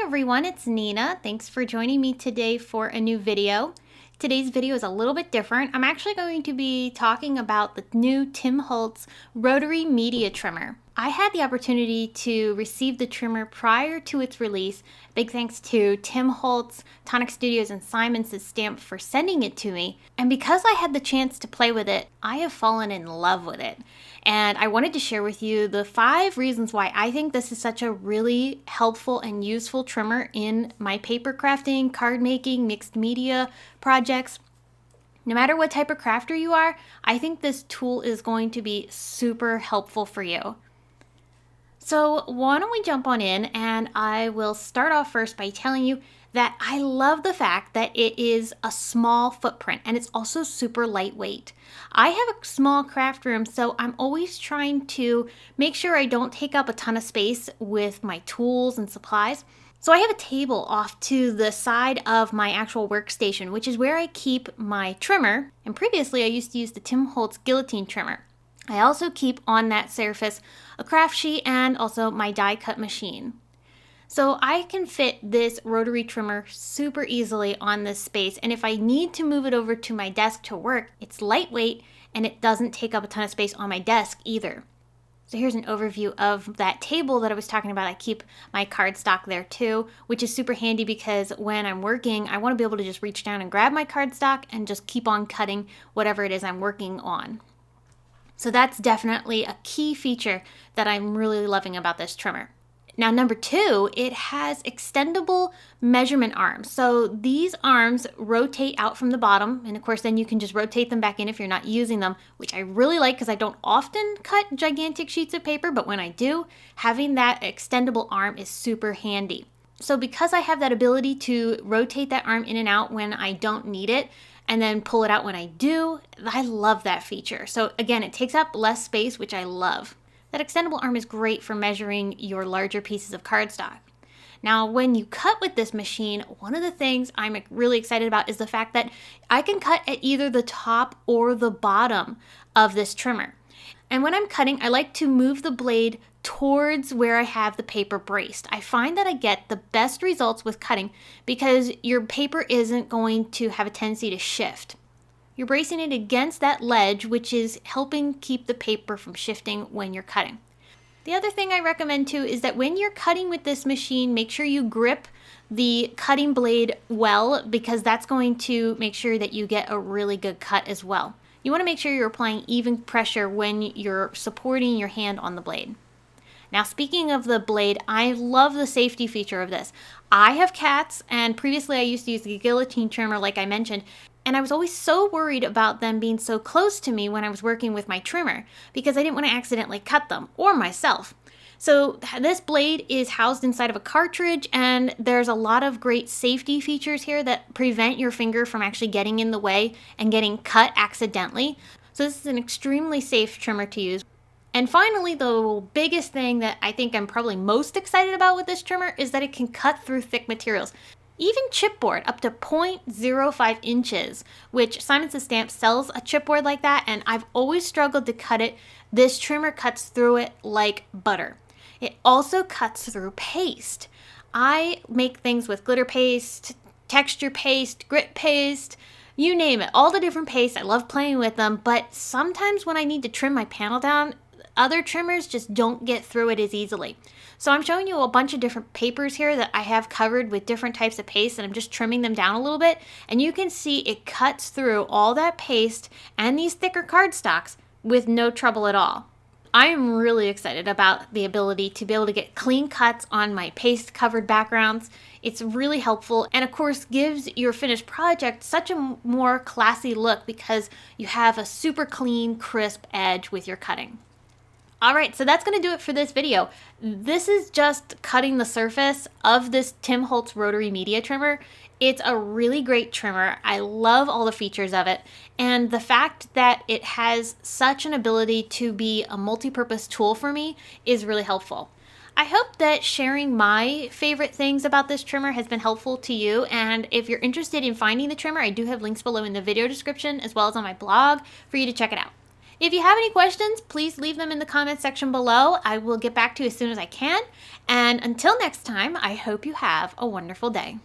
everyone, it's Nina. Thanks for joining me today for a new video. Today's video is a little bit different. I'm actually going to be talking about the new Tim Holtz Rotary Media Trimmer. I had the opportunity to receive the trimmer prior to its release. Big thanks to Tim Holtz, Tonic Studios, and Simon's Stamp for sending it to me. And because I had the chance to play with it, I have fallen in love with it. And I wanted to share with you the 5 reasons why I think this is such a really helpful and useful trimmer in my paper crafting, card making, mixed media projects. No matter what type of crafter you are, I think this tool is going to be super helpful for you. So why don't we jump on in, and I will start off first by telling you that I love the fact that it is a small footprint and it's also super lightweight. I have a small craft room, so I'm always trying to make sure I don't take up a ton of space with my tools and supplies. So I have a table off to the side of my actual workstation, which is where I keep my trimmer. And previously I used to use the Tim Holtz guillotine trimmer. I also keep on that surface a craft sheet and also my die cut machine. So I can fit this rotary trimmer super easily on this space, and if I need to move it over to my desk to work, it's lightweight and it doesn't take up a ton of space on my desk either. So here's an overview of that table that I was talking about. I keep my cardstock there too, which is super handy because when I'm working, I want to be able to just reach down and grab my cardstock and just keep on cutting whatever it is I'm working on. So that's definitely a key feature that I'm really loving about this trimmer. Now, number 2, it has extendable measurement arms. So these arms rotate out from the bottom, and of course then you can just rotate them back in if you're not using them, which I really like because I don't often cut gigantic sheets of paper, but when I do, having that extendable arm is super handy. So because I have that ability to rotate that arm in and out when I don't need it, and then pull it out when I do, I love that feature. So again, it takes up less space, which I love. That extendable arm is great for measuring your larger pieces of cardstock. Now, when you cut with this machine, one of the things I'm really excited about is the fact that I can cut at either the top or the bottom of this trimmer. And when I'm cutting, I like to move the blade towards where I have the paper braced. I find that I get the best results with cutting because your paper isn't going to have a tendency to shift. You're bracing it against that ledge, which is helping keep the paper from shifting when you're cutting. The other thing I recommend too is that when you're cutting with this machine, make sure you grip the cutting blade well, because that's going to make sure that you get a really good cut as well. You want to make sure you're applying even pressure when you're supporting your hand on the blade. Now, speaking of the blade, I love the safety feature of this. I have cats, and previously I used to use the guillotine trimmer like I mentioned, and I was always so worried about them being so close to me when I was working with my trimmer because I didn't want to accidentally cut them, or myself. So this blade is housed inside of a cartridge, and there's a lot of great safety features here that prevent your finger from actually getting in the way and getting cut accidentally. So this is an extremely safe trimmer to use. And finally, the biggest thing that I think I'm probably most excited about with this trimmer is that it can cut through thick materials. Even chipboard up to 0.05 inches, which Simon's Stamp sells a chipboard like that, and I've always struggled to cut it. This trimmer cuts through it like butter. It also cuts through paste. I make things with glitter paste, texture paste, grit paste, you name it, all the different pastes. I love playing with them, but sometimes when I need to trim my panel down, other trimmers just don't get through it as easily. So I'm showing you a bunch of different papers here that I have covered with different types of paste, and I'm just trimming them down a little bit, and you can see it cuts through all that paste and these thicker cardstocks with no trouble at all. I am really excited about the ability to be able to get clean cuts on my paste covered backgrounds. It's really helpful, and of course gives your finished project such a more classy look because you have a super clean, crisp edge with your cutting. Alright, so that's going to do it for this video. This is just cutting the surface of this Tim Holtz Rotary Media Trimmer. It's a really great trimmer. I love all the features of it, and the fact that it has such an ability to be a multi-purpose tool for me is really helpful. I hope that sharing my favorite things about this trimmer has been helpful to you, and if you're interested in finding the trimmer, I do have links below in the video description as well as on my blog for you to check it out. If you have any questions, please leave them in the comment section below. I will get back to you as soon as I can. And until next time, I hope you have a wonderful day.